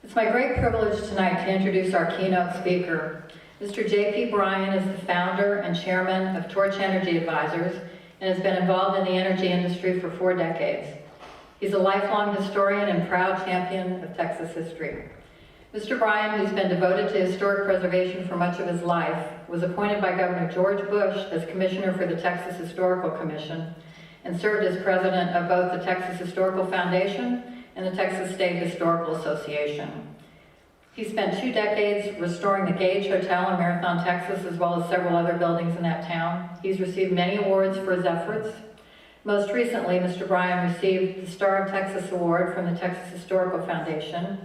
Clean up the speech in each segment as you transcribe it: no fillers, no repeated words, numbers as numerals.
It's my great privilege tonight to introduce our keynote speaker. Mr. J.P. Bryan is the founder and chairman of Torch Energy Advisors and has been involved in the energy industry for 4 decades. He's a lifelong historian and proud champion of Texas history. Mr. Bryan, who's been devoted to historic preservation for much of his life, was appointed by Governor George Bush as commissioner for the Texas Historical Commission and served as president of both the Texas Historical Foundation and the Texas State Historical Association. He spent 2 decades restoring the Gage Hotel in Marathon, Texas, as well as several other buildings in that town. He's received many awards for his efforts. Most recently, Mr. Bryan received the Star of Texas Award from the Texas Historical Foundation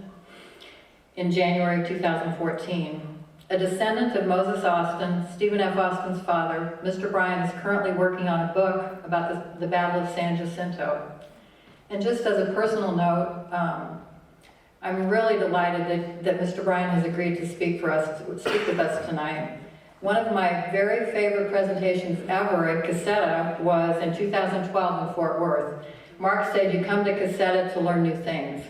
in January 2014. A descendant of Moses Austin, Stephen F. Austin's father, Mr. Bryan is currently working on a book about the Battle of San Jacinto. And just as a personal note, I'm really delighted that Mr. Bryan has agreed to speak with us tonight. One of my very favorite presentations ever at CASETA was in 2012 in Fort Worth. Mark said, "You come to CASETA to learn new things."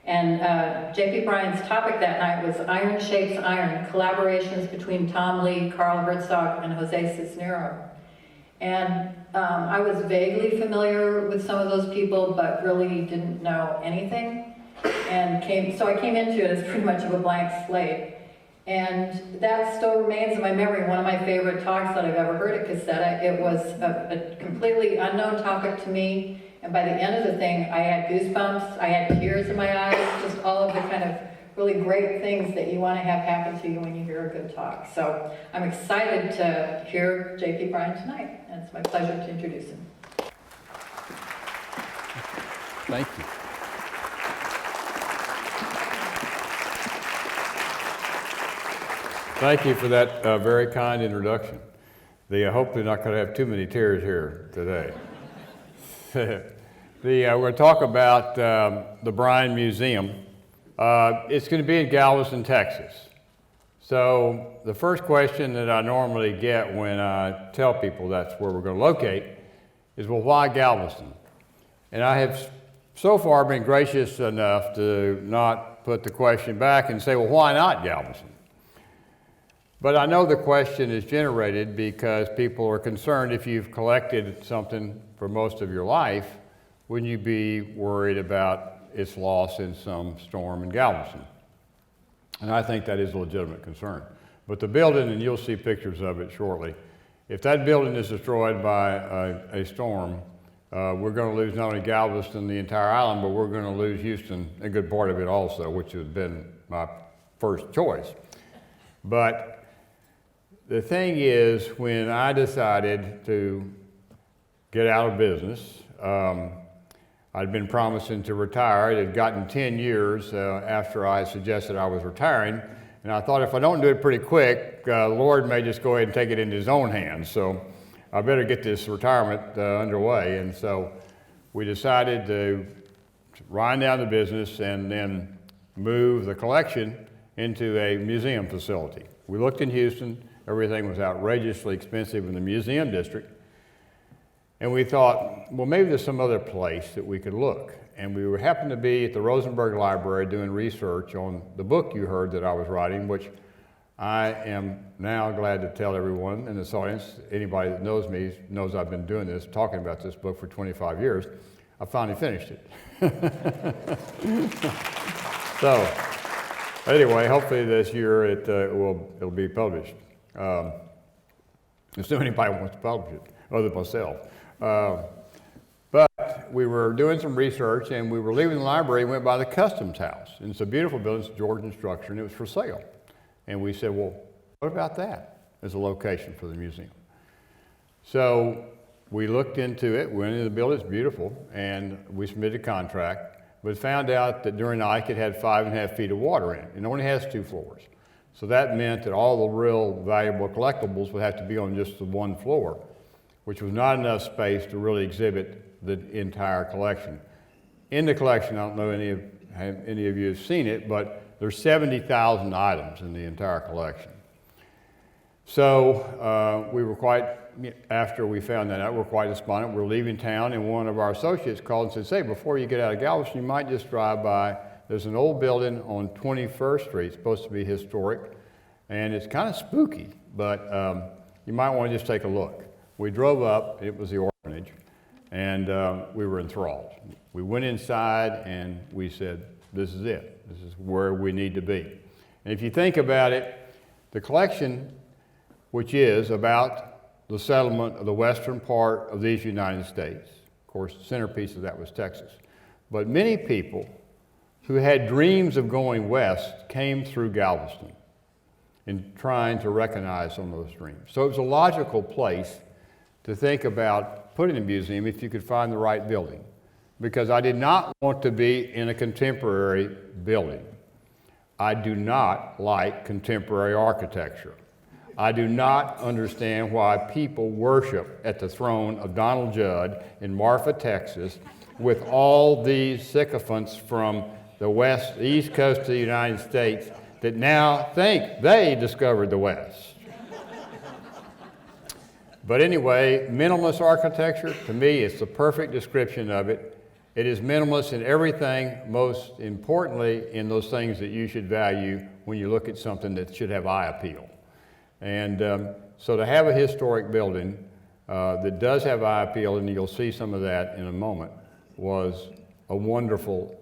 And J.P. Bryan's topic that night was Iron Shapes Iron, collaborations between Tom Lee, Carl Herzog, and Jose Cisneros. And I was vaguely familiar with some of those people, but really didn't know anything. So I came into it as pretty much of a blank slate. And that still remains in my memory, one of my favorite talks that I've ever heard at CASETA. It was a completely unknown topic to me, and by the end of the thing, I had goosebumps, I had tears in my eyes, just all of the kind of really great things that you want to have happen to you when you hear a good talk. So I'm excited to hear J.P. Bryan tonight, and it's my pleasure to introduce him. Thank you. Thank you for that very kind introduction. I hope you're not going to have too many tears here today. We're going to talk about the Bryan Museum. It's going to be in Galveston, Texas. So the first question that I normally get when I tell people that's where we're going to locate is, well, why Galveston? And I have so far been gracious enough to not put the question back and say, well, why not Galveston? But I know the question is generated because people are concerned if you've collected something for most of your life, wouldn't you be worried about its loss in some storm in Galveston? And I think that is a legitimate concern. But the building, and you'll see pictures of it shortly, if that building is destroyed by a storm, we're going to lose not only Galveston, the entire island, but we're going to lose Houston, a good part of it also, which has been my first choice. But the thing is, when I decided to get out of business, I'd been promising to retire. It had gotten 10 years after I suggested I was retiring, and I thought if I don't do it pretty quick, the Lord may just go ahead and take it into His own hands. So I better get this retirement underway. And so we decided to wind down the business and then move the collection into a museum facility. We looked in Houston. Everything was outrageously expensive in the museum district. And we thought, well, maybe there's some other place that we could look. And we happened to be at the Rosenberg Library doing research on the book you heard that I was writing, which I am now glad to tell everyone in this audience, anybody that knows me knows I've been doing this, talking about this book for 25 years. I finally finished it. So anyway, hopefully this year it'll be published. If anybody wants to publish it, other than myself. But we were doing some research and we were leaving the library and went by the Customs House. And it's a beautiful building, it's Georgian structure, and it was for sale. And we said, well, what about that as a location for the museum? So we looked into it, went into the building, it's beautiful, and we submitted a contract, but found out that during the hike it had 5.5 feet of water in it. It only has 2 floors. So that meant that all the real valuable collectibles would have to be on just the 1 floor, which was not enough space to really exhibit the entire collection. In the collection, I don't know any of you have seen it, but there's 70,000 items in the entire collection. So we were after we found that out, we're quite despondent. We're leaving town, and one of our associates called and said, "Say, before you get out of Galveston, you might just drive by there's an old building on 21st Street, supposed to be historic, and it's kind of spooky, but you might want to just take a look. We drove up, it was the orphanage, and we were enthralled. We went inside and we said, this is it. This is where we need to be. And if you think about it, the collection, which is about the settlement of the western part of these United States, of course, the centerpiece of that was Texas, but many people who had dreams of going west came through Galveston in trying to recognize on those dreams. So it was a logical place to think about putting a museum if you could find the right building, because I did not want to be in a contemporary building. I do not like contemporary architecture. I do not understand why people worship at the throne of Donald Judd in Marfa, Texas, with all these sycophants from the east coast of the United States that now think they discovered the West. But anyway, minimalist architecture, to me, is the perfect description of it. It is minimalist in everything, most importantly in those things that you should value when you look at something that should have eye appeal. And so to have a historic building that does have eye appeal, and you'll see some of that in a moment, was a wonderful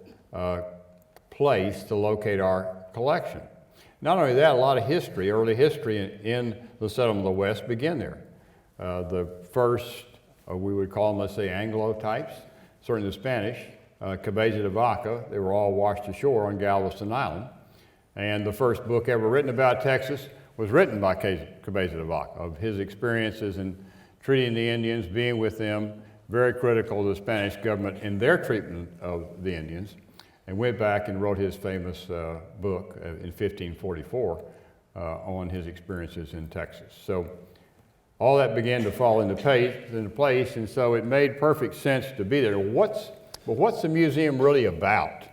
place to locate our collection. Not only that, a lot of history, early history in the settlement of the West began there. The first, we would call them, let's say, Anglo types, certainly the Spanish, Cabeza de Vaca, they were all washed ashore on Galveston Island. And the first book ever written about Texas was written by Cabeza de Vaca, of his experiences in treating the Indians, being with them, very critical of the Spanish government in their treatment of the Indians, and went back and wrote his famous book in 1544 on his experiences in Texas. So all that began to fall into place, and so it made perfect sense to be there. What's the museum really about?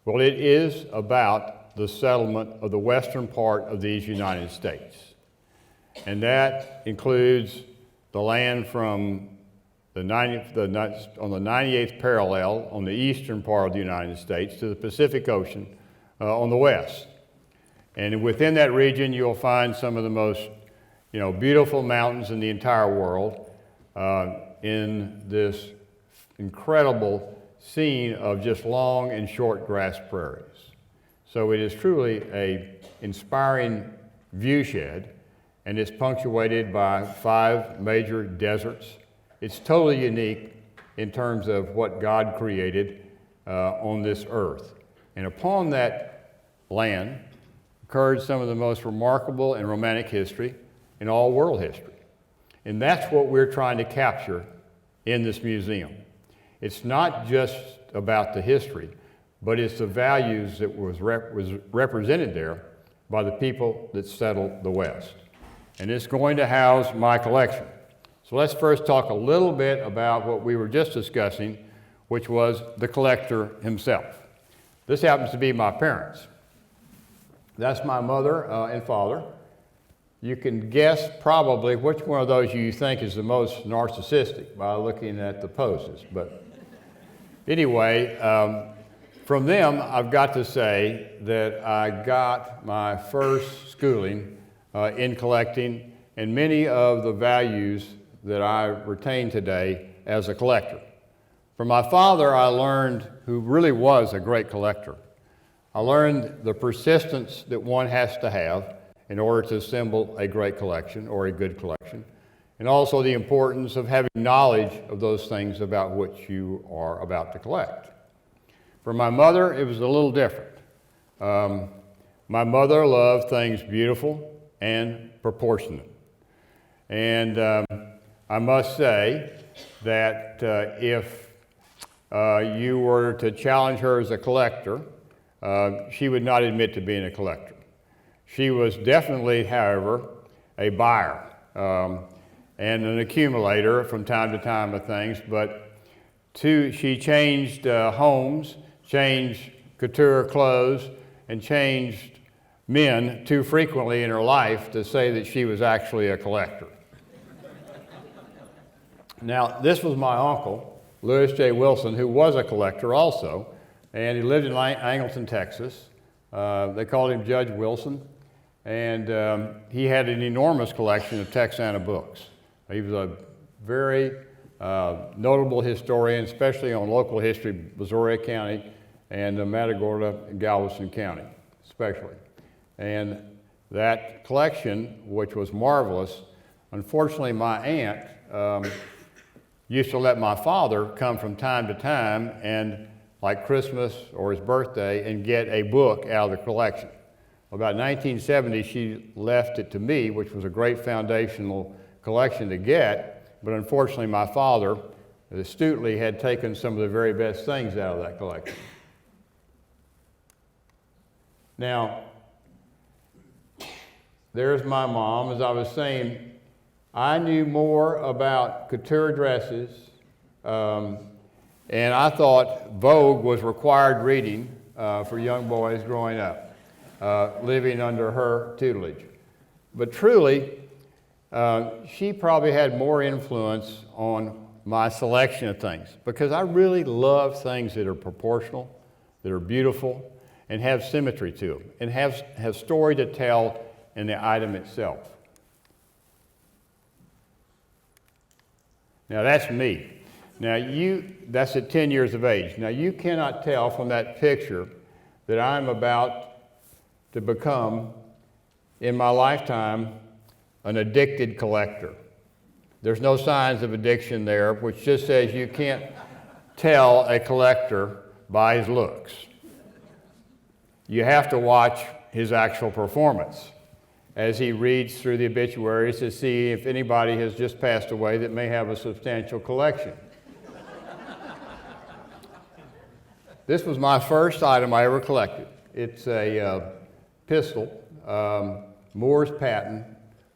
Well, it is about the settlement of the western part of these United States. And that includes the land from on the 98th parallel on the eastern part of the United States to the Pacific Ocean on the west. And within that region, you'll find some of the most beautiful mountains in the entire world in this incredible scene of just long and short grass prairies. So it is truly an inspiring viewshed, and it's punctuated by 5 major deserts. It's totally unique in terms of what God created on this earth. And upon that land occurred some of the most remarkable and romantic history in all world history. And that's what we're trying to capture in this museum. It's not just about the history, but it's the values that was represented there by the people that settled the West. And it's going to house my collection. So let's first talk a little bit about what we were just discussing, which was the collector himself. This happens to be my parents. That's my mother and father. You can guess probably which one of those you think is the most narcissistic by looking at the poses. But anyway, from them, I've got to say that I got my first schooling in collecting and many of the values that I retain today as a collector. From my father, I learned, who really was a great collector, I learned the persistence that one has to have in order to assemble a great collection or a good collection, and also the importance of having knowledge of those things about which you are about to collect. For my mother, it was a little different. My mother loved things beautiful and proportionate. And I must say that if you were to challenge her as a collector, she would not admit to being a collector. She was definitely, however, a buyer and an accumulator from time to time of things, but she changed homes, changed couture clothes, and changed men too frequently in her life to say that she was actually a collector. Now, this was my uncle, Lewis J. Wilson, who was a collector also, and he lived in Angleton, Texas. They called him Judge Wilson, and he had an enormous collection of Texana books. He was a very notable historian, especially on local history, Missouri County and Matagorda and Galveston County, especially. And that collection, which was marvelous, unfortunately my aunt used to let my father come from time to time and, like Christmas or his birthday, and get a book out of the collection. About 1970, she left it to me, which was a great foundational collection to get, but unfortunately my father astutely had taken some of the very best things out of that collection. Now, there's my mom. As I was saying, I knew more about couture dresses, and I thought Vogue was required reading for young boys growing up, living under her tutelage. But truly, she probably had more influence on my selection of things, because I really love things that are proportional, that are beautiful, and have symmetry to them, and have story to tell in the item itself. Now that's me. Now that's at 10 years of age. Now you cannot tell from that picture that I'm about to become, in my lifetime, an addicted collector. There's no signs of addiction there, which just says you can't tell a collector by his looks. You have to watch his actual performance as he reads through the obituaries to see if anybody has just passed away that may have a substantial collection. This was my first item I ever collected. It's a pistol, Moore's patent,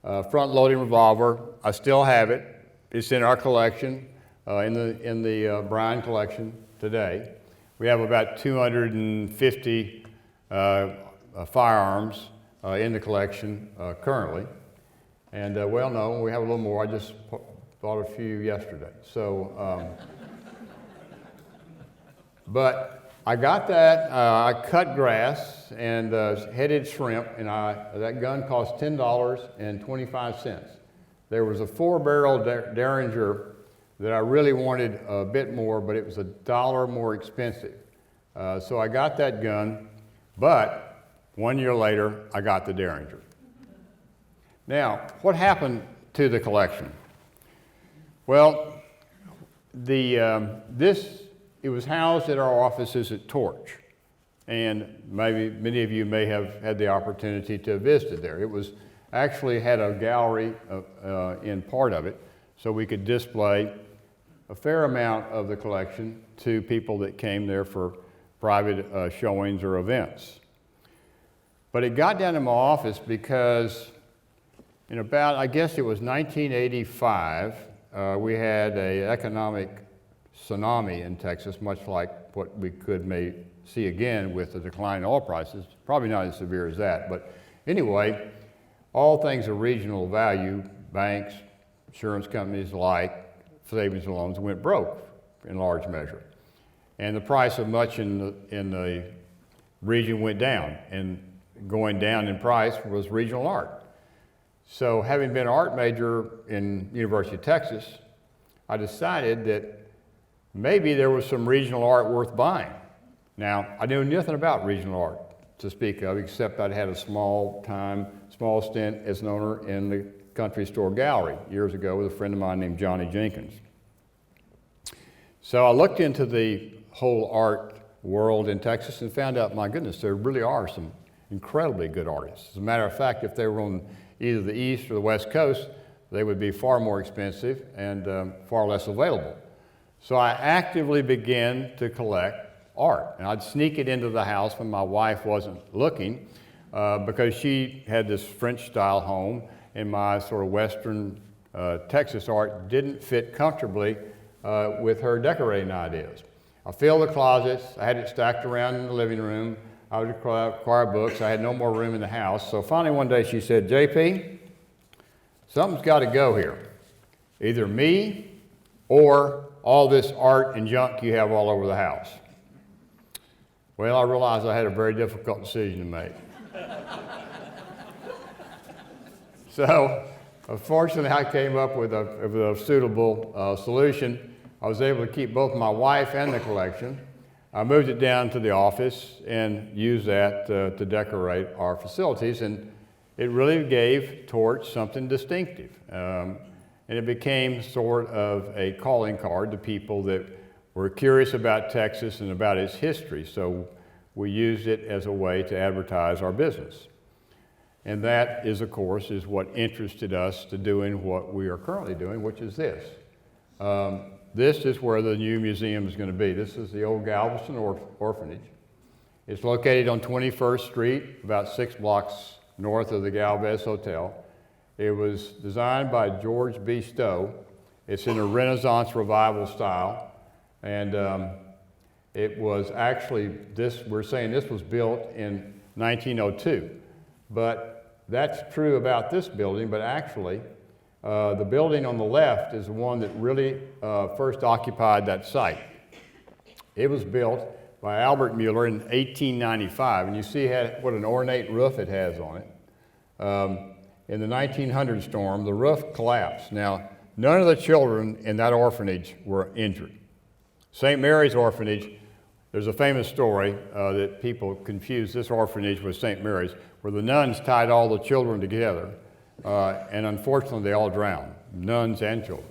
front-loading revolver. I still have it. It's in our collection, in the Bryan collection today. We have about 250 firearms in the collection currently. And well, no, we have a little more. I just bought a few yesterday. So, but I got that. I cut grass and headed shrimp, and that gun cost $10.25. There was a 4-barrel Derringer that I really wanted a bit more, but it was $1 more expensive. So I got that gun, but 1 year later, I got the Derringer. Now, what happened to the collection? Well, it was housed at our offices at Torch, and maybe many of you may have had the opportunity to visit there. It was actually had a gallery in part of it, so we could display a fair amount of the collection to people that came there for private showings or events. But it got down to my office because in about, I guess it was 1985, we had an economic tsunami in Texas, much like what we may see again with the decline in oil prices. Probably not as severe as that, but anyway, all things of regional value, banks, insurance companies alike, savings and loans went broke in large measure. And the price of much in the region went down, and going down in price was regional art. So having been an art major in University of Texas, I decided that maybe there was some regional art worth buying. Now, I knew nothing about regional art to speak of, except I'd had a small stint as an owner in the Country Store Gallery years ago with a friend of mine named Johnny Jenkins. So I looked into the whole art world in Texas and found out, my goodness, there really are some incredibly good artists. As a matter of fact, if they were on either the East or the West Coast, they would be far more expensive and far less available. So I actively began to collect art, and I'd sneak it into the house when my wife wasn't looking because she had this French-style home, and my sort of Western Texas art didn't fit comfortably with her decorating ideas. I filled the closets. I had it stacked around in the living room. I would acquire books. I had no more room in the house. So finally one day she said, "JP, something's got to go here. Either me or all this art and junk you have all over the house." Well, I realized I had a very difficult decision to make. So, fortunately, I came up with a suitable solution. I was able to keep both my wife and the collection. I moved it down to the office and used that to decorate our facilities, and it really gave Torch something distinctive. And it became sort of a calling card to people that were curious about Texas and about its history, so we used it as a way to advertise our business. And that is, of course, is what interested us to doing what we are currently doing, which is this. This is where the new museum is going to be. This is the old Galveston Orphanage. It's located on 21st Street, about 6 blocks north of the Galvez Hotel. It was designed by George B. Stowe. It's in a Renaissance revival style. And it was actually, we're saying this was built in 1902. But that's true about this building, but actually, the building on the left is the one that really first occupied that site. It was built by Alfred Muller in 1895, and you see what an ornate roof it has on it. In the 1900 storm, the roof collapsed. Now, none of the children in that orphanage were injured. St. Mary's Orphanage, there's a famous story that people confuse this orphanage with St. Mary's, where the nuns tied all the children together, and unfortunately they all drowned, nuns and children.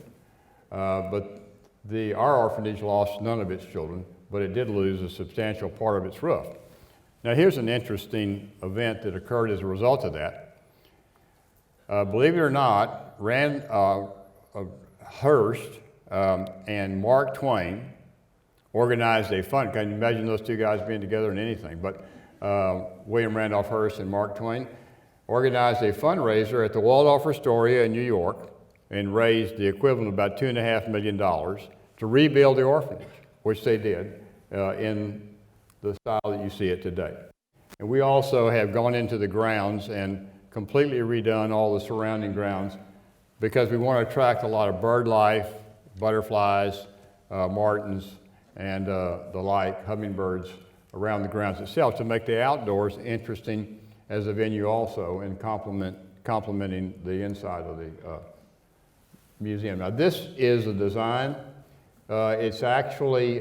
But our orphanage lost none of its children, but it did lose a substantial part of its roof. Now here's an interesting event that occurred as a result of that. Believe it or not, Hearst and Mark Twain organized a fund. Can you imagine those two guys being together in anything? But William Randolph Hearst and Mark Twain organized a fundraiser at the Waldorf Astoria in New York and raised the equivalent of about $2.5 million to rebuild the orphanage, which they did in the style that you see it today. And we also have gone into the grounds and completely redone all the surrounding grounds because we want to attract a lot of bird life, butterflies, martins, and the like, hummingbirds, around the grounds itself to make the outdoors interesting as a venue also and complementing the inside of the museum. Now this is a design. It's actually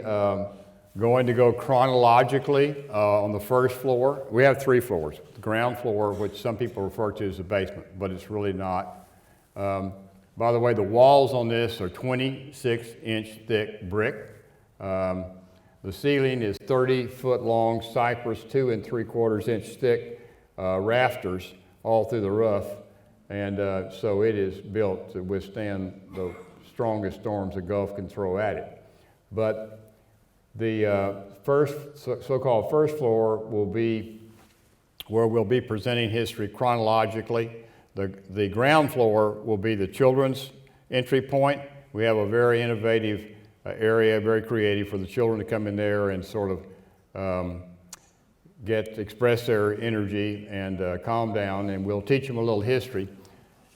going to go chronologically on the first floor. We have 3 floors. The ground floor, which some people refer to as the basement, but it's really not. By the way, the walls on this are 26-inch thick brick. The ceiling is 30-foot long cypress, 2 3/4 inch thick rafters all through the roof, and so it is built to withstand the strongest storms the Gulf can throw at it. But the so-called first floor will be where we'll be presenting history chronologically. The ground floor will be the children's entry point. We have a very innovative area, very creative for the children to come in there and sort of express their energy and calm down, and we'll teach them a little history.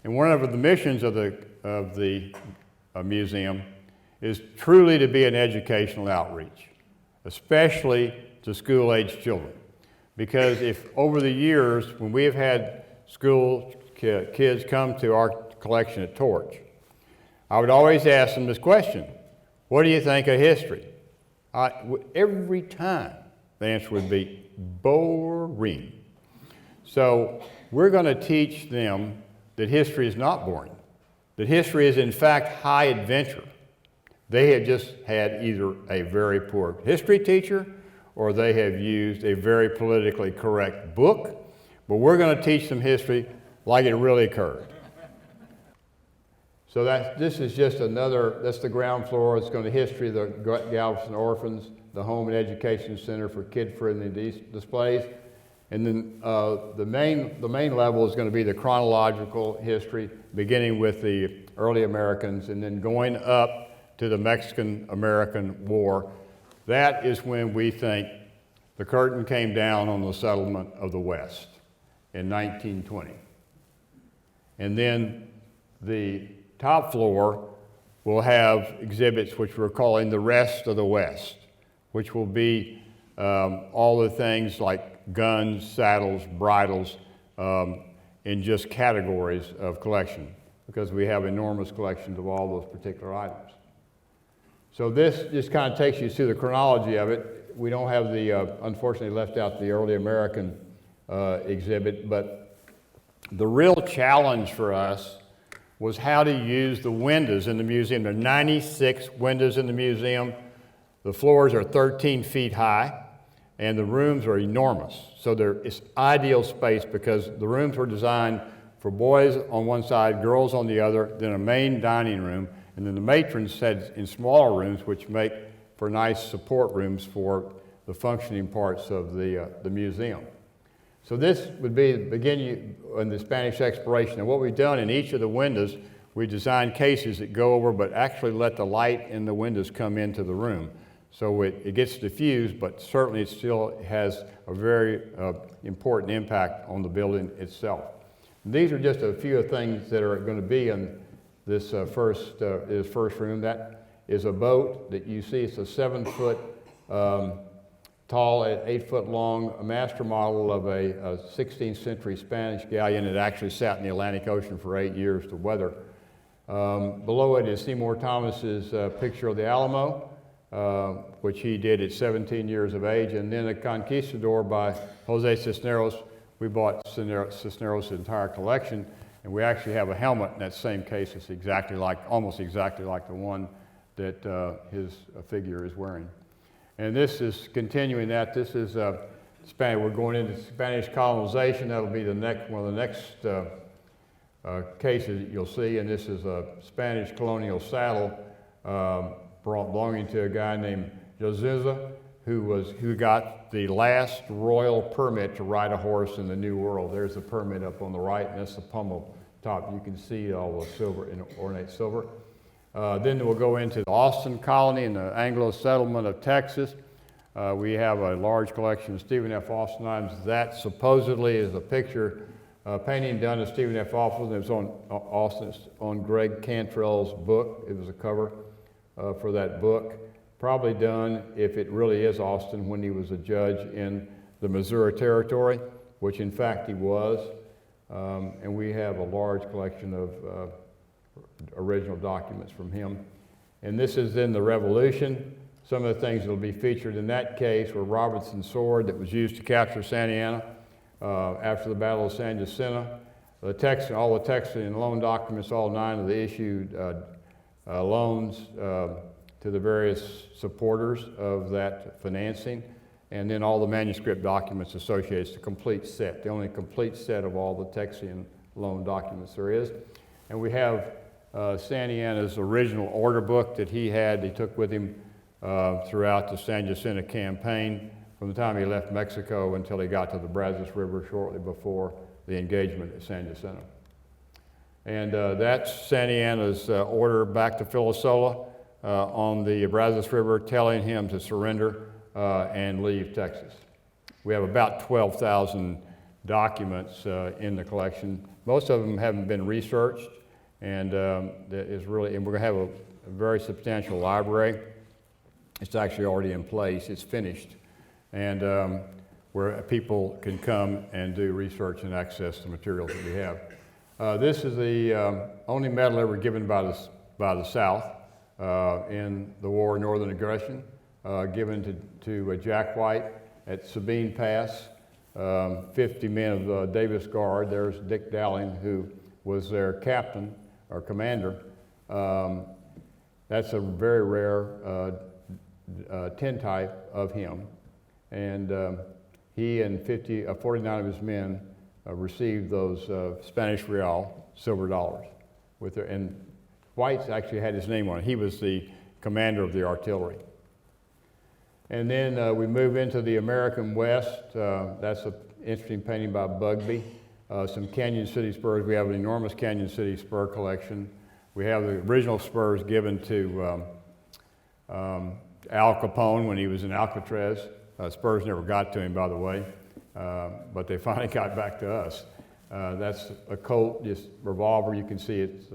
And one of the missions of the museum is truly to be an educational outreach, especially to school-age children. Because if over the years, when we have had school kids come to our collection at Torch, I would always ask them this question: what do you think of history? Every time the answer would be boring. So we're going to teach them that history is not boring, that history is in fact high adventure. They have just had either a very poor history teacher or they have used a very politically correct book, but we're going to teach them history like it really occurred. So this is just that's the ground floor. It's going to history of the Galveston Orphans, the Home and Education Center for kid-friendly displays. And then the main level is going to be the chronological history, beginning with the early Americans and then going up to the Mexican-American War. That is when we think the curtain came down on the settlement of the West in 1920. And then the top floor will have exhibits which we're calling the Rest of the West, which will be all the things like guns, saddles, bridles, in just categories of collection, because we have enormous collections of all those particular items. So this just kind of takes you through the chronology of it. We don't have the, unfortunately left out the early American exhibit, but the real challenge for us was how to use the windows in the museum. There are 96 windows in the museum. The floors are 13 feet high, and the rooms are enormous. So it's ideal space because the rooms were designed for boys on one side, girls on the other, then a main dining room, and then the matrons had in smaller rooms, which make for nice support rooms for the functioning parts of the museum. So this would be the beginning in the Spanish exploration. And what we've done in each of the windows, we designed cases that go over but actually let the light in the windows come into the room. So it gets diffused, but certainly it still has a very important impact on the building itself. And these are just a few of things that are going to be in this first room. That is a boat that you see. It's a 7-foot tall, 8 foot long, a master model of a 16th century Spanish galleon that actually sat in the Atlantic Ocean for 8 years to weather. Below it is Seymour Thomas's picture of the Alamo, which he did at 17 years of age, and then a Conquistador by Jose Cisneros. We bought Cisneros' entire collection, and we actually have a helmet in that same case. It's almost exactly like the one that his figure is wearing. And this is continuing that. This is Spanish. We're going into Spanish colonization. That'll be one of the next cases that you'll see, and this is a Spanish colonial saddle belonging to a guy named Josuza, who got the last royal permit to ride a horse in the New World. There's the permit up on the right, and that's the pommel top. You can see all the silver, ornate silver. Then we'll go into the Austin colony and the Anglo settlement of Texas. We have a large collection of Stephen F. Austin items. That supposedly is a picture, painting done of Stephen F. Austin. It was on Greg Cantrell's book. It was a cover for that book. Probably done, if it really is Austin, when he was a judge in the Missouri Territory, which in fact he was. And we have a large collection of original documents from him. And this is in the Revolution. Some of the things that will be featured in that case were Robertson's sword that was used to capture Santa Ana after the Battle of San Jacinto. All the Texian loan documents, all 9 of the issued loans to the various supporters of that financing, and then all the manuscript documents associated. It's the complete set, the only complete set of all the Texian loan documents there is. And we have Santa Ana's original order book that he took with him throughout the San Jacinto campaign from the time he left Mexico until he got to the Brazos River shortly before the engagement at San Jacinto. And that's Santa Ana's order back to Filasola on the Brazos River, telling him to surrender and leave Texas. We have about 12,000 documents in the collection. Most of them haven't been researched, and we're going to have a very substantial library. It's actually already in place. It's finished, and where people can come and do research and access the materials that we have. This is the only medal ever given by the South in the War of Northern Aggression, given to Jack White at Sabine Pass. 50 men of Davis Guard. There's Dick Dowling, who was their captain or commander. That's a very rare tintype of him. And he and 49 of his men received those Spanish real silver dollars. And White's actually had his name on it. He was the commander of the artillery. And then we move into the American West. That's an interesting painting by Bugbee. Some Canyon City spurs. We have an enormous Canyon City spur collection. We have the original spurs given to Al Capone when he was in Alcatraz. Spurs never got to him, by the way, but they finally got back to us. That's a Colt, just revolver. You can see it's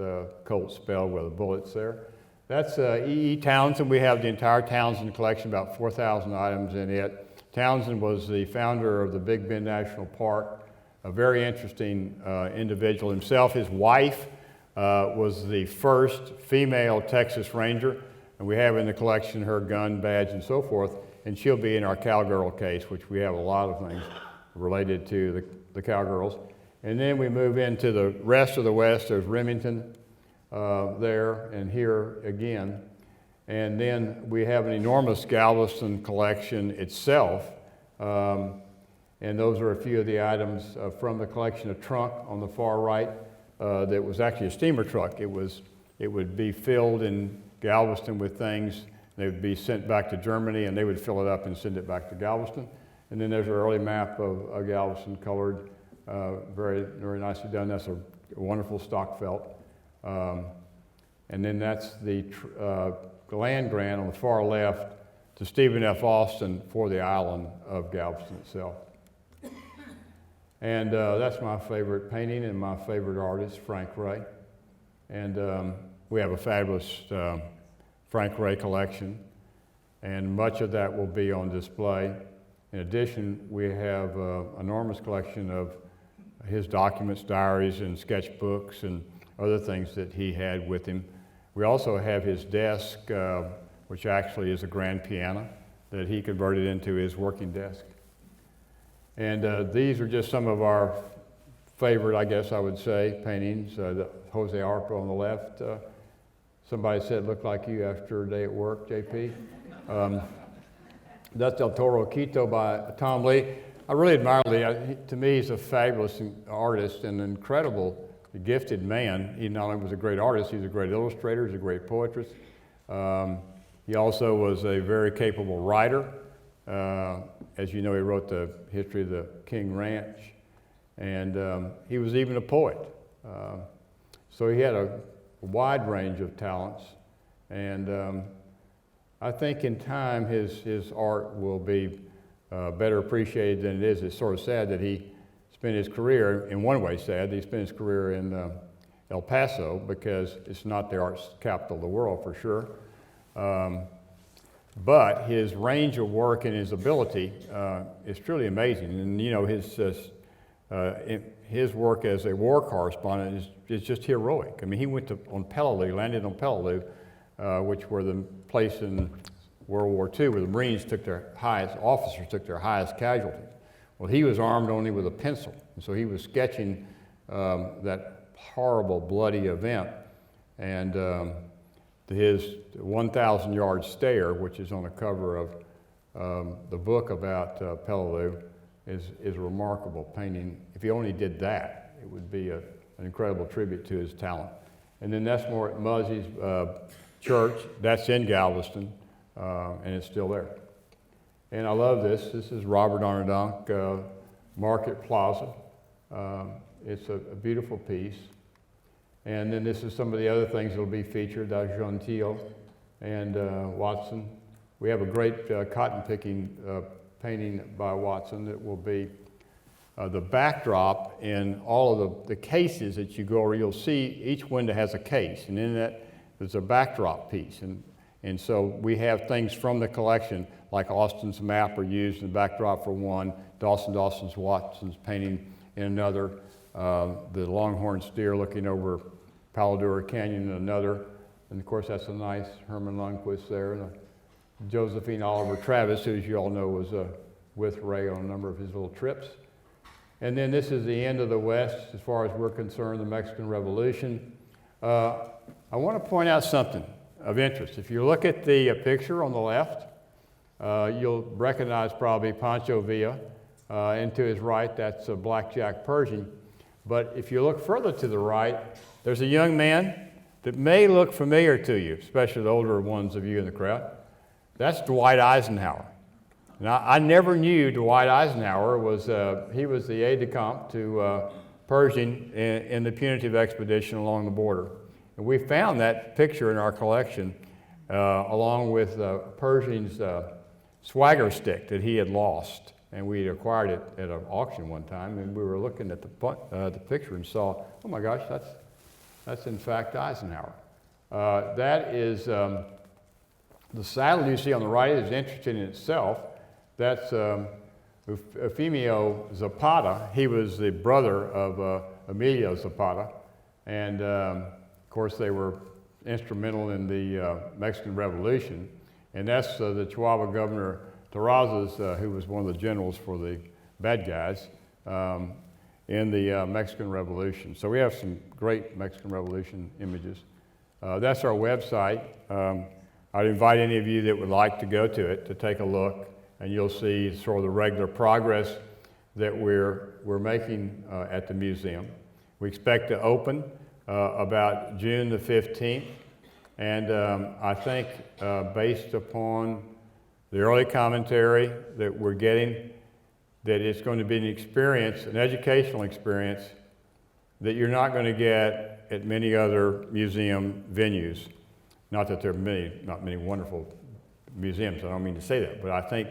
Colt spelled with the bullets there. That's E.E. Townsend. We have the entire Townsend collection, about 4,000 items in it. Townsend was the founder of the Big Bend National Park, a very interesting individual himself. His wife was the first female Texas Ranger, and we have in the collection her gun, badge, and so forth, and she'll be in our cowgirl case, which we have a lot of things related to the cowgirls. And then we move into the rest of the West. There's Remington there and here again. And then we have an enormous Galveston collection itself. And those are a few of the items from the collection. A trunk on the far right that was actually a steamer truck. It would be filled in Galveston with things. They would be sent back to Germany, and they would fill it up and send it back to Galveston. And then there's an early map of Galveston colored, very, very nicely done. That's a wonderful stock felt. And then that's the land grant on the far left to Stephen F. Austin for the island of Galveston itself. And that's my favorite painting and my favorite artist, Frank Ray. And we have a fabulous Frank Ray collection, and much of that will be on display. In addition, we have an enormous collection of his documents, diaries, and sketchbooks, and other things that he had with him. We also have his desk, which actually is a grand piano that he converted into his working desk. And these are just some of our favorite, I guess I would say, paintings. Jose Arpa on the left. Somebody said, looked like you after a day at work, JP. That's El Toro Quito by Tom Lee. I really admire Lee. To me, he's a fabulous artist and an incredible, gifted man. He not only was a great artist, he was a great illustrator, he's a great poetess. He also was a very capable writer. As you know, he wrote the history of the King Ranch, and he was even a poet. So he had a wide range of talents, and I think in time his art will be better appreciated than it is. It's sort of sad that he spent his career, in one way sad, he spent his career in El Paso, because it's not the arts capital of the world for sure. But his range of work and his ability is truly amazing. And you know, his work as a war correspondent is just heroic. I mean, he went on Peleliu, landed on Peleliu, which were the place in World War II where the Marines took their highest, officers took their highest casualties. Well, he was armed only with a pencil, and so he was sketching that horrible, bloody event. And his 1,000-yard stare, which is on the cover of the book about Peleliu, is a remarkable painting. If he only did that, it would be an incredible tribute to his talent. And then that's more at Muzzy's church. That's in Galveston, and it's still there. And I love this. This is Robert Arnadonk, Market Plaza. It's a beautiful piece. And then this is some of the other things that will be featured, Gentile and Watson. We have a great cotton picking painting by Watson that will be the backdrop in all of the cases that you go over. You'll see each window has a case, and in that there's a backdrop piece. And so we have things from the collection, like Austin's map are used in the backdrop for one, Dawson's Watson's painting in another, the Longhorn steer looking over Paladura Canyon in another, and of course that's a nice Herman Lundquist there, and Josephine Oliver Travis, who as you all know was with Ray on a number of his little trips. And then this is the end of the West as far as we're concerned, the Mexican Revolution. I want to point out something of interest. If you look at the picture on the left, you'll recognize probably Pancho Villa, and to his right that's a blackjack Pershing. But if you look further to the right, there's a young man that may look familiar to you, especially the older ones of you in the crowd. That's Dwight Eisenhower. Now, I never knew Dwight Eisenhower was, he was the aide-de-camp to Pershing in the punitive expedition along the border. And we found that picture in our collection along with Pershing's swagger stick that he had lost. And we acquired it at an auction one time, and we were looking at the picture and saw, oh my gosh, that's in fact Eisenhower. That is, the saddle you see on the right is interesting in itself, That's Eufemio Zapata. He was the brother of Emilio Zapata, and of course they were instrumental in the Mexican Revolution. And that's the Chihuahua Governor Terrazas, who was one of the generals for the bad guys in the Mexican Revolution. So we have some great Mexican Revolution images. That's our website. I'd invite any of you that would like to go to it to take a look, and you'll see sort of the regular progress that we're making at the museum. We expect to open about June the 15th, and I think based upon the early commentary that we're getting, that it's going to be an experience, an educational experience, that you're not going to get at many other museum venues. Not that there are not many wonderful museums, I don't mean to say that, but I think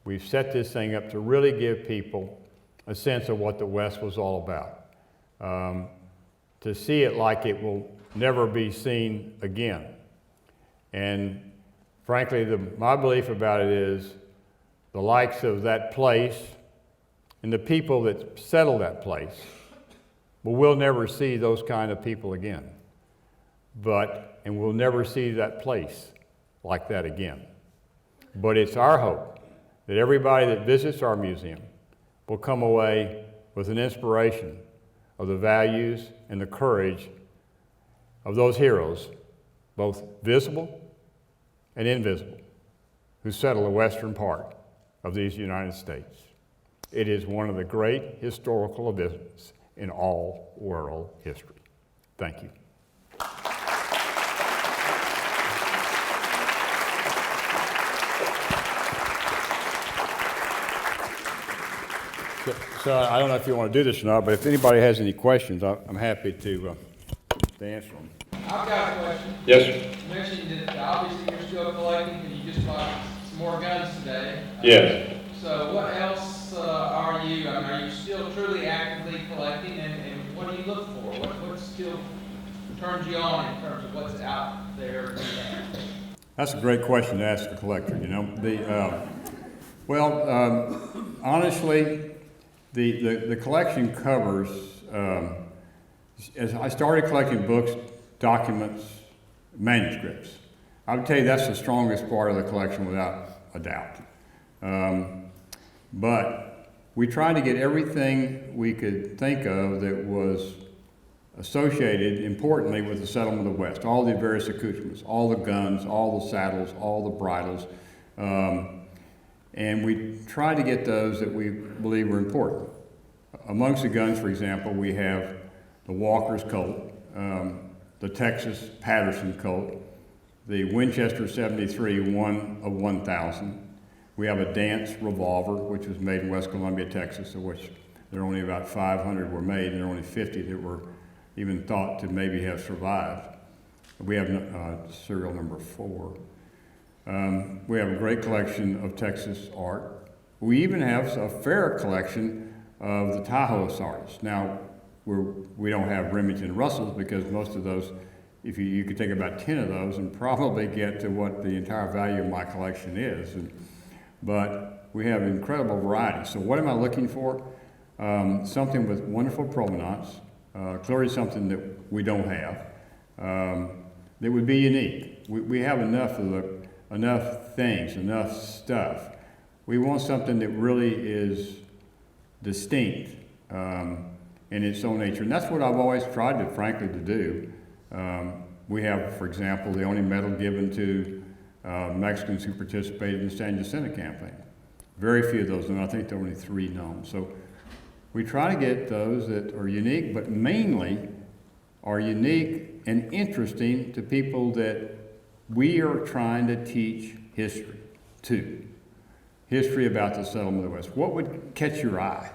we've set this thing up to really give people a sense of what the West was all about. To see it like it will never be seen again. And frankly, my belief about it is the likes of that place and the people that settle that place, but we'll never see those kind of people again. And we'll never see that place like that again. But it's our hope that everybody that visits our museum will come away with an inspiration of the values and the courage of those heroes, both visible and invisible, who settle the western part of these United States. It is one of the great historical events in all world history. Thank you. So I don't know if you want to do this or not, but if anybody has any questions, I'm happy to answer them. I've got a question. Yes, sir. You mentioned that obviously you're still collecting, and you just bought some more guns today. Yes. So what else are you? I mean, are you still truly actively collecting, and what do you look for? What still turns you on in terms of what's out there? That's a great question to ask a collector. You know, honestly, the collection covers. As I started collecting books, documents, manuscripts. I would tell you that's the strongest part of the collection without a doubt. But we tried to get everything we could think of that was associated, importantly, with the settlement of the West. All the various accoutrements, all the guns, all the saddles, all the bridles. And we tried to get those that we believe were important. Amongst the guns, for example, we have the Walker's Colt, the Texas Patterson Colt, the Winchester 73, one of 1,000. We have a Dance revolver, which was made in West Columbia, Texas, of which there are only about 500 were made, and there are only 50 that were even thought to maybe have survived. We have serial number 4. We have a great collection of Texas art. We even have a fair collection of the Tahoe artists. Now, we don't have Remington and Russells because most of those, if you could take about 10 of those and probably get to what the entire value of my collection is. But we have incredible variety. So what am I looking for? Something with wonderful provenance, clearly something that we don't have, that would be unique. We have enough things, enough stuff. We want something that really is distinct in its own nature. And that's what I've always tried to, frankly, to do. We have, for example, the only medal given to Mexicans who participated in the San Jacinto campaign. Very few of those, and I think there are only 3 known. So we try to get those that are unique, but mainly are unique and interesting to people that we are trying to teach history to. History about the settlement of the West. What would catch your eye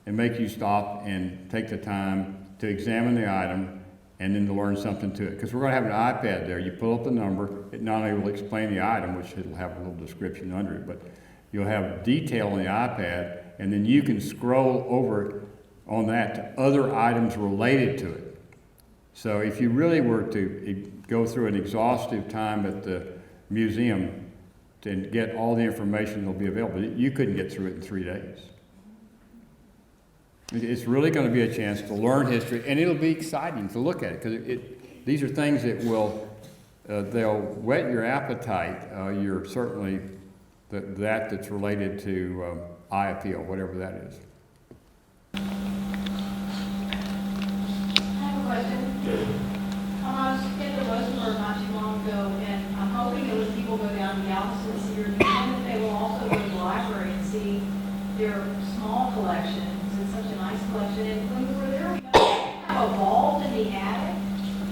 and make you stop and take the time to examine the item and then to learn something to it? Because we're going to have an iPad there. You pull up the number, it not only will explain the item, which it'll have a little description under it, but you'll have detail on the iPad, and then you can scroll over on that to other items related to it. So if you really were to go through an exhaustive time at the museum to get all the information that'll be available. You couldn't get through it in 3 days. It's really going to be a chance to learn history, and it'll be exciting to look at it, because these are things that will, they'll whet your appetite. You're certainly that's related to eye appeal, whatever that is. I have a question. I was in the Rosenberg not too long ago, and I'm hoping that when people go down to Galveston to see your museum, that they will also go to the library and see their small collections. It's such a nice collection. And when we were there, we have a vault in the attic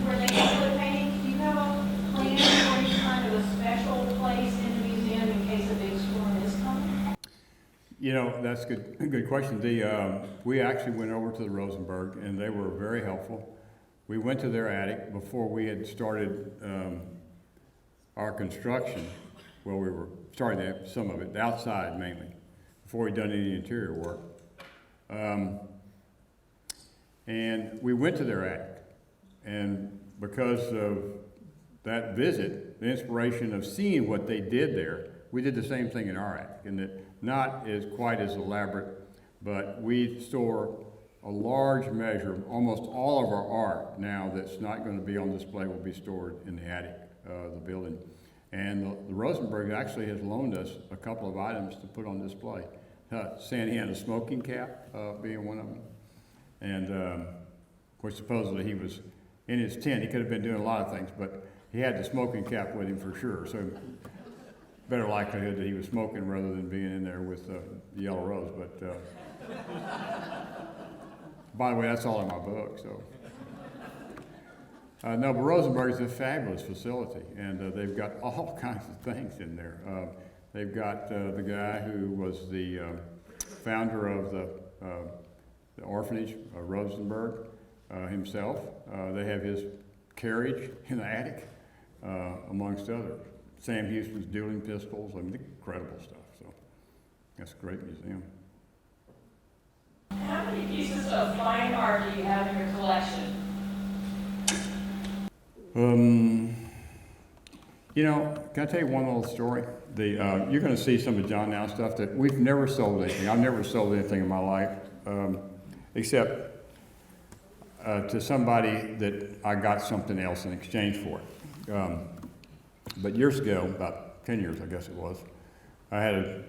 where they can put paintings. Do you have a plan for any kind of a special place in the museum in case a big storm is coming? You know, that's a good question. We actually went over to the Rosenberg, and they were very helpful. We went to their attic before we had started our construction. Well, we were starting some of it, outside mainly, before we'd done any interior work. And we went to their attic, and because of that visit, the inspiration of seeing what they did there, we did the same thing in our attic, and it not as quite as elaborate, but we store a large measure of almost all of our art now that's not going to be on display will be stored in the attic of the building. And the Rosenberg actually has loaned us a couple of items to put on display. Sandy had a smoking cap being one of them. And of course, supposedly he was in his tent. He could have been doing a lot of things, but he had the smoking cap with him for sure. So better likelihood that he was smoking rather than being in there with the yellow rose. But by the way, that's all in my book. So no, but Rosenberg is a fabulous facility, and they've got all kinds of things in there. They've got the guy who was the founder of the orphanage, Rosenberg himself. They have his carriage in the attic, amongst others. Sam Houston's dueling pistols. I mean, incredible stuff. So that's a great museum. How many pieces of fine art do you have in your collection? You know, can I tell you one little story? You're going to see some of John Now stuff that we've never sold anything. I've never sold anything in my life, except to somebody that I got something else in exchange for it. But years ago, about 10 years I guess it was, I had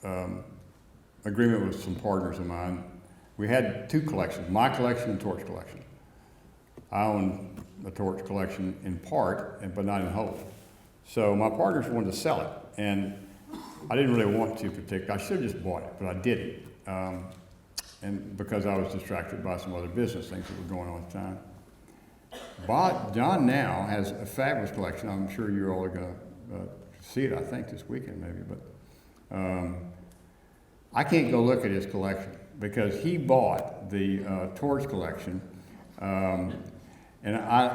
an agreement with some partners of mine. We had two collections, my collection and Torch collection. I own the Torch collection in part, but not in whole. So my partners wanted to sell it, and I didn't really want to particularly. I should have just bought it, but I didn't, and because I was distracted by some other business things that were going on at the time. But John Now has a fabulous collection. I'm sure you're all going to see it, I think, this weekend maybe, but I can't go look at his collection because he bought the Torch collection. And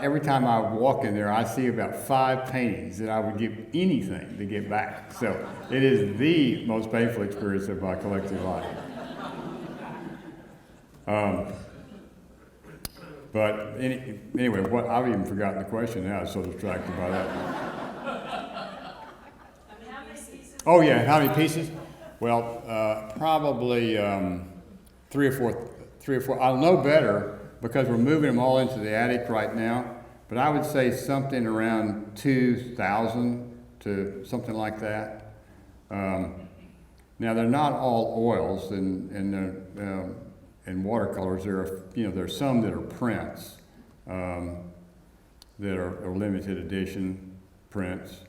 every time I walk in there, I see about 5 paintings that I would give anything to get back. So it is the most painful experience of my collective life. But anyway, I've even forgotten the question now. I was so distracted by that. How many pieces? Oh yeah, how many pieces? Well, probably 3 or 4. I'll know better because we're moving them all into the attic right now. But I would say something around 2,000 to something like that. Now they're not all oils and watercolors. There's some that are prints that are limited edition prints.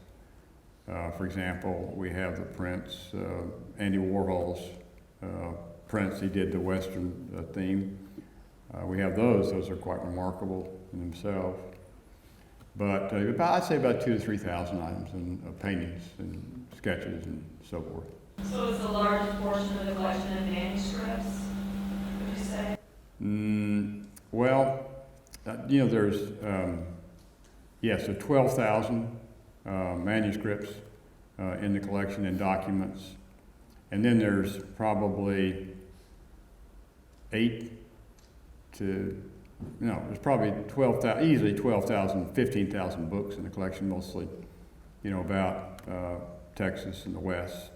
For example, we have the prints, Andy Warhol's prints. He did the Western theme. We have those. Those are quite remarkable in themselves. But I'd say about 2,000 to 3,000 items and paintings and sketches and so forth. So it's a large portion of the collection of manuscripts, would you say? Well, there's, so 12,000 manuscripts in the collection and documents. And then there's probably there's probably 12,000, easily 12,000, 15,000 books in the collection, mostly, about Texas and the West.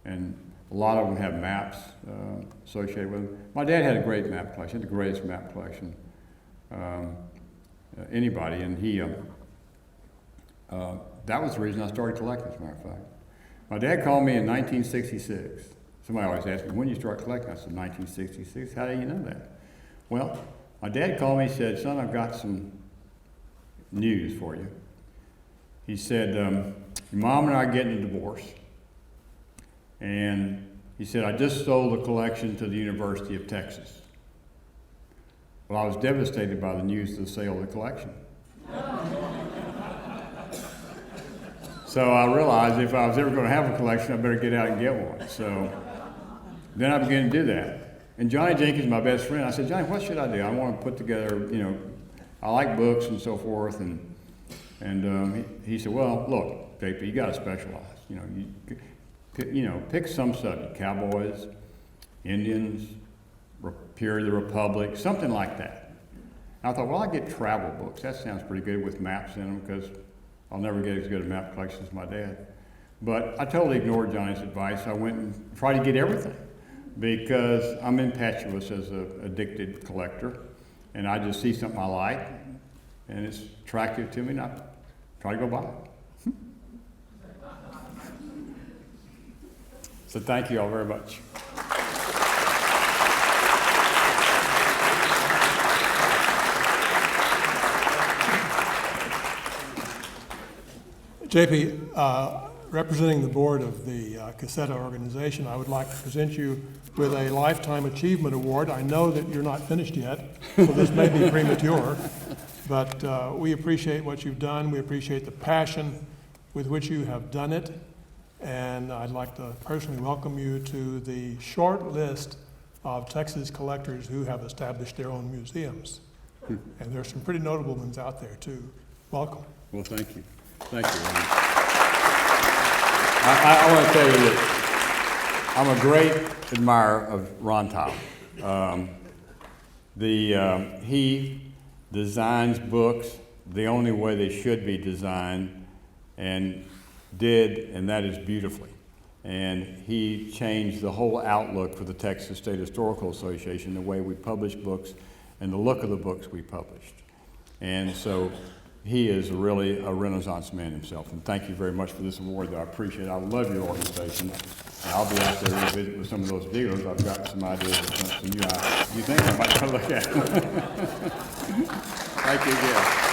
And a lot of them have maps associated with them. My dad had a great map collection, the greatest map collection anybody, and that was the reason I started collecting, as a matter of fact. My dad called me in 1966. Somebody always asks me, when did you start collecting? I said, 1966. How do you know that? Well, my dad called me and said, son, I've got some news for you. He said, your mom and I are getting a divorce. And he said, I just sold the collection to the University of Texas. Well, I was devastated by the news of the sale of the collection. So I realized if I was ever going to have a collection, I better get out and get one. So then I began to do that. And Johnny Jenkins, my best friend, I said, Johnny, what should I do? I want to put together, I like books and so forth. And he said, well, look, JP, you got to specialize. Pick some subject, cowboys, Indians, period of the Republic, something like that. And I thought, well, I'll get travel books. That sounds pretty good with maps in them because I'll never get as good a map collection as my dad. But I totally ignored Johnny's advice. I went and tried to get everything because I'm impetuous as an addicted collector. And I just see something I like and it's attractive to me and I try to go buy it. So thank you all very much. JP, representing the board of the CASETA organization, I would like to present you with a Lifetime Achievement Award. I know that you're not finished yet, so this may be premature, but we appreciate what you've done. We appreciate the passion with which you have done it, and I'd like to personally welcome you to the short list of Texas collectors who have established their own museums. And there's some pretty notable ones out there too. Welcome. Well, thank you. Thank you, Ron. I want to tell you that I'm a great admirer of Ron Tyler. He designs books the only way they should be designed and that is beautifully. And he changed the whole outlook for the Texas State Historical Association, the way we publish books and the look of the books we published. And so he is really a Renaissance man himself. And thank you very much for this award that I appreciate. I love your organization. And I'll be out there to visit with some of those dealers. I've got some ideas of some you think I might go look at. Thank you again.